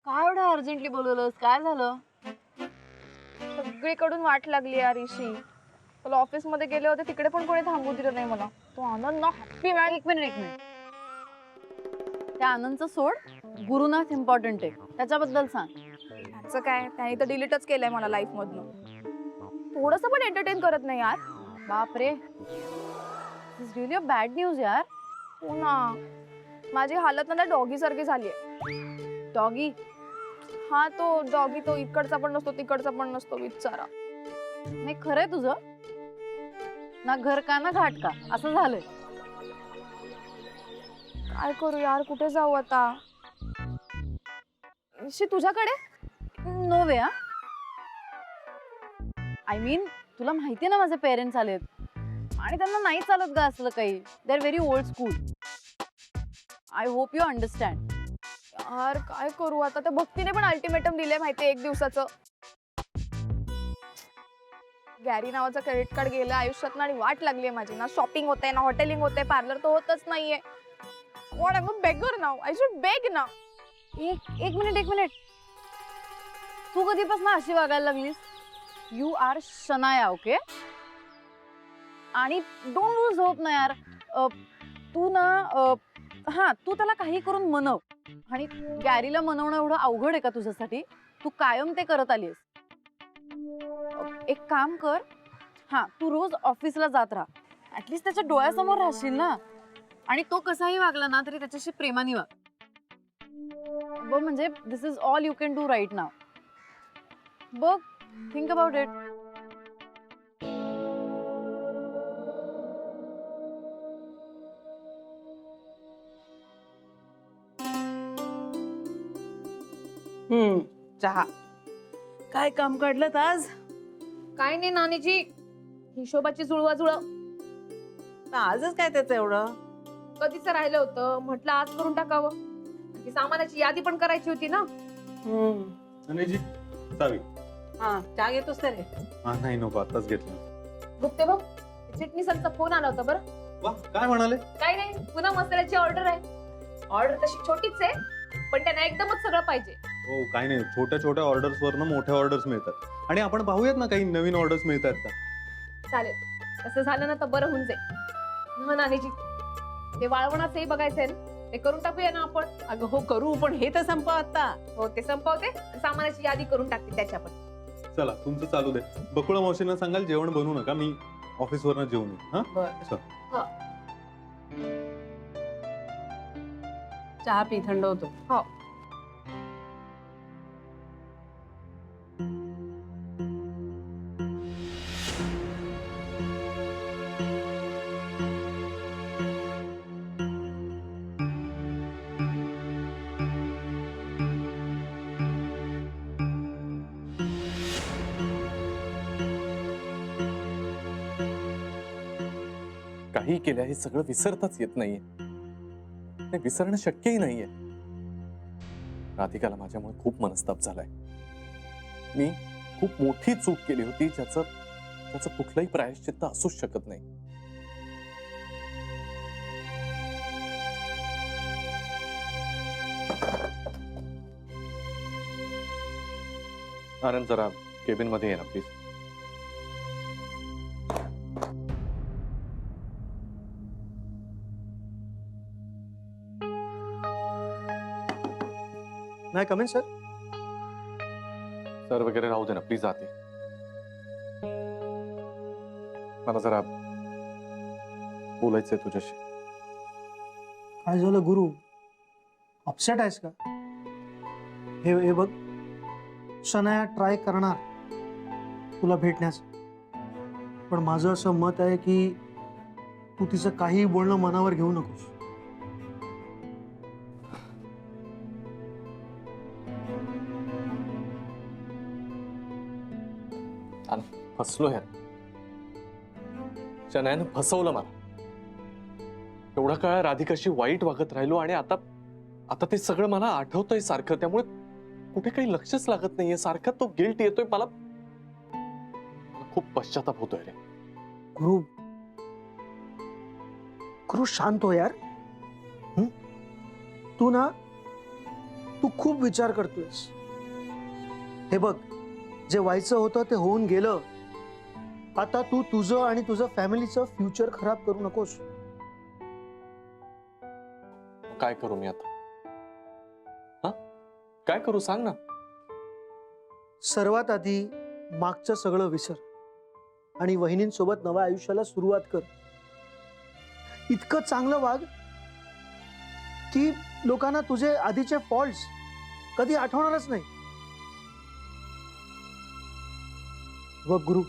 काय एवढं अर्जंटली बोलवलंस? काय झालं? सगळीकडून वाट लागली यार ऋषी. मला ऑफिस मध्ये गेले होते तिकडे पण कोणी थांबू दिलं नाही मला. तो आनंद ना हॅपी मॅन. एक मिनिट. त्या आनंदचं सोड. गुरुनाथ इम्पॉर्टंट आहे, त्याच्याबद्दल सांग. त्याचं काय, त्याने तर डिलीटच केलंय मला लाईफ मधनं. थोडंसं पण एंटरटेन करत नाही यार. बापरे, this is really a bad news यार. हो ना, माझी हालत ना डॉगी सारखी झालीये. डॉगी? हा तो डॉगी, तो इकडचा पण नसतो तिकडचा पण नसतो बिचारा. नाही, खरंय तुझं? ना घर का ना घाट का असं झालंय. काय करू यार, कुठे जाऊ आता? ऋषी तुझ्याकडे? No way. आय मीन, तुला माहितीये ना माझे पेरेंट्स आलेत आणि त्यांना नाही चालत ग असलं काही. They are very old school. I hope you understand. यार काय करू आता? त्या भक्तीने पण अल्टिमेटम दिले माहितीये 1 दिवसाचं. गॅरी नावाचं क्रेडिट कार्ड गेलं आयुष्यात ना आणि वाट लागलीये माझी. ना शॉपिंग होते ना हॉटेलिंग होते, पार्लर तर होतच नाहीये. What, I am a beggar now. I should beg now. एक मिनिट. तू कधीपासून अशी वागायला लागलीस? You are Shanaya, okay? आणि डोंट लूज होप ना यार. तू ना तू त्याला काही करून मनव. आणि गॅरीला मनवणं एवढं अवघड आहे का तुझ्यासाठी? तू कायम ते करत आलीस. एक काम कर, तू रोज ऑफिसला जात राहा. ऍटलीस्ट त्याच्या डोळ्यासमोर राहशील ना. आणि तो कसाही वागला ना तरी त्याच्याशी प्रेमाने वाग. बघ, म्हणजे this is all you can do right now. बघ, थिंक अबाउट इट. चहा. काय काम काढलं आज? काय नाही नानीजी, हिशोबाची जुळवाजुळव. आजच काय त्याचं एवढं? कधीच राहिलं होतं, म्हटलं आज करून टाकावं. की सामानाची यादी पण करायची होती ना. जी चावी. हा, चहा घेतोस तर रे? नाही नको, आताच घेतलं. गुप्ते भाऊ, चिटणीसांचा फोन आला होता बरं. वा, काय म्हणाले? काही नाही, पुन्हा मसाल्याची ऑर्डर आहे. ऑर्डर तशी छोटीच आहे, पण त्यांना एकदमच सगळं पाहिजे. हो, काय नाही, छोट्या छोट्या ऑर्डर्स वरनं मोठ्या ऑर्डर्स मिळतात. आणि आपण पाहूयात ना काही नवीन ऑर्डर्स मिळतात का. चालेल, तसं झालं ना तर बरं होऊन जाईल. हो नानीजी, ते वाळवणाचंही बघायचंय ना, ते करून टाकूया ना आपण. अगं हो करू, पण हे तर संपव आता. हो, ते संपवते, सामानाची यादी करून टाकते त्याच्या पण. चला, तुमचं चालू दे. बकुळा मावशींना सांगाल जेवण बनवू नका, मी ऑफिस वरनं जेवून येईन. हा, चल. चहा पी, थंड होतो. हो. काही केल्या हे सगळं विसरताच येत नाहीये. ते विसरणं शक्यही नाहीये. राधिकाला माझ्यामुळे खूप मनस्ताप झालाय. मी खूप मोठी चूक केली होती, ज्याचं कुठलंही प्रायश्चित्त असूच शकत नाही. आनंद, जरा केबिन मध्ये ये ना प्लीज. नाही कमेंट सर. सर वगैरे राहू दे ना प्लीज. आते मला जरा बोलायचंय तुझ्याशी. काय झालं गुरु? अपसेट आहेस का? हे बघ, शनाया ट्राय करणार तुला भेटण्यास, पण माझं असं मत आहे की तू तिचं काही बोलणं मनावर घेऊ नकोस. फसलो यार. शनायानं फसवलं मला. एवढा काळ राधिकाशी वाईट वागत राहिलो आणि आता ते सगळं मला आठवतंय सारखं. त्यामुळे कुठे काही लक्षच लागत नाहीये. सारखा तो गिल्ट येतोय मला. खूप पश्चाताप होतोय रे. गुरु, गुरु शांत हो यार. तू तू खूप विचार करतोयस. हे बघ, जे व्हायचं होतं ते होऊन गेलं. आता तू तुझं आणि तुझं फॅमिलीचं फ्युचर खराब करू नकोस. काय करू मी आता? हा, काय करू सांग ना. सर्वात आधी मागचं सगळं विसर आणि वहिनींसोबत नव्या आयुष्याला सुरुवात कर. इतकं चांगलं वाग की लोकांना तुझे आधीचे फॉल्ट्स कधी आठवणारच नाही. बघ गुरु,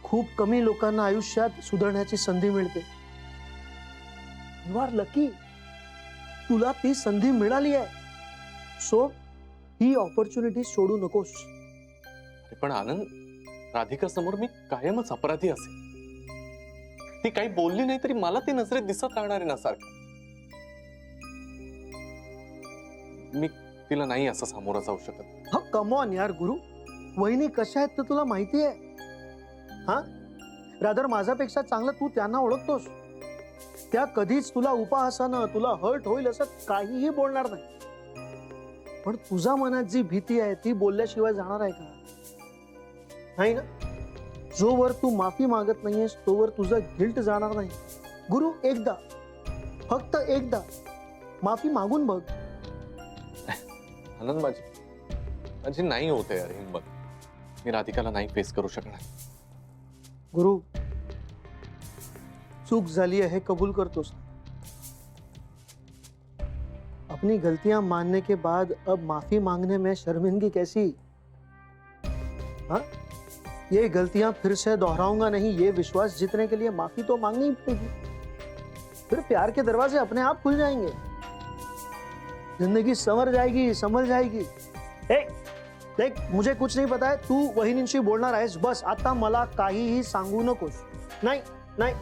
खूप कमी लोकांना आयुष्यात सुधारण्याची संधी मिळते. You are lucky. तुला ती संधी मिळाली आहे. सो ही ऑपॉर्च्युनिटी सोडू नकोस. पण आनंद, राधिका समोर मी कायमच अपराधी असे. ती काही बोलली नाही तरी मला ती नजरेत दिसत राहणार आहे ना सारखं. मी तिला नाही असं सामोरं जाऊ शकत. हा, कम ऑन यार गुरु. वहिनी कशा आहेत ते तुला माहिती आहे. हा, रादर माझ्यापेक्षा चांगलं तू त्यांना ओळखतोस. त्या कधीच तुला उपहासानं, तुला हर्ट होईल असं काहीही बोलणार नाही. पण तुझ्या मनात जी भीती आहे ती बोलल्याशिवाय जाणार आहे का? नाही ना. जोवर तू माफी मागत नाहीयेस तोवर तुझं गिल्ट जाणार नाही. गुरु, एकदा, फक्त एकदा माफी मागून बघ. आनंद, माझी नाही होते यार हिंमत. मी राधिकाला नाही फेस करू शकणार. गुरु, चूक झाली है कबूल करतोस. अपनी गलतियां मानने के बाद अब माफी मांगने में शर्मिंदगी कैसी? हाँ, ये गलतियां फिर से दोहराऊंगा नहीं, ये विश्वास जीतने के लिए माफी तो मांगनी ही पड़ेगी. फिर प्यार के दरवाजे अपने आप खुल जाएंगे. जिंदगी संवर जाएगी, संभल जाएगी. देख, मुझे कुछ नहीं पता है. तू वहिनींशी बोलणार आहेस, बस. आता मला काहीही सांगू नकोस. नाही नाही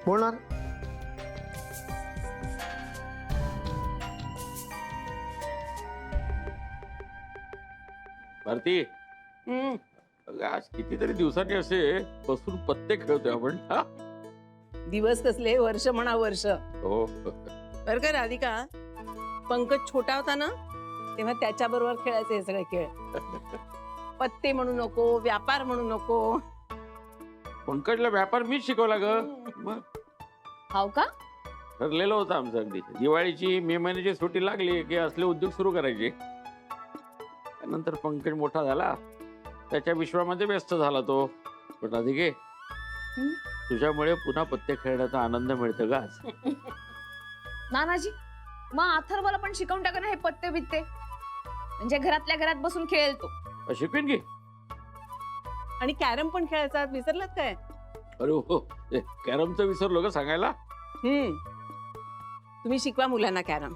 बोलणार. भारती, अगं आज कितीतरी दिवसांनी असे बसून पत्ते खेळतोय आपण. हा, दिवस कसले, वर्ष म्हणा वर्ष. हो. बर का राधिका, पंकज छोटा होता ना तेव्हा त्याच्या बरोबर खेळायचे हे सगळे खेळ. पत्ते म्हणू नको, व्यापार म्हणू नको. पंकजला व्यापार मीच शिकवला ग. मग हाव का? ठरलेलं होतं आमचं अगदी. दिवाळीची, मे महिन्याची सुट्टी लागली की असले उद्योग सुरू करायचे. त्यानंतर पंकज मोठा झाला, त्याच्या विश्वामध्ये व्यस्त झाला तो. पण राधिके, तुझ्यामुळे पुन्हा पत्ते खेळण्याचा आनंद मिळतो ग आज. नानाजी, मग अथर्वला पण शिकवून टाका ना हे पत्ते बित्ते. म्हणजे घरातल्या घरात बसून खेळेल तो. शिकवेन की. आणि कॅरम पण खेळायचा, विसरलात काय? अरे हो, कॅरमचं विसरलो ग सांगायला. तुम्ही शिकवा मुलांना कॅरम.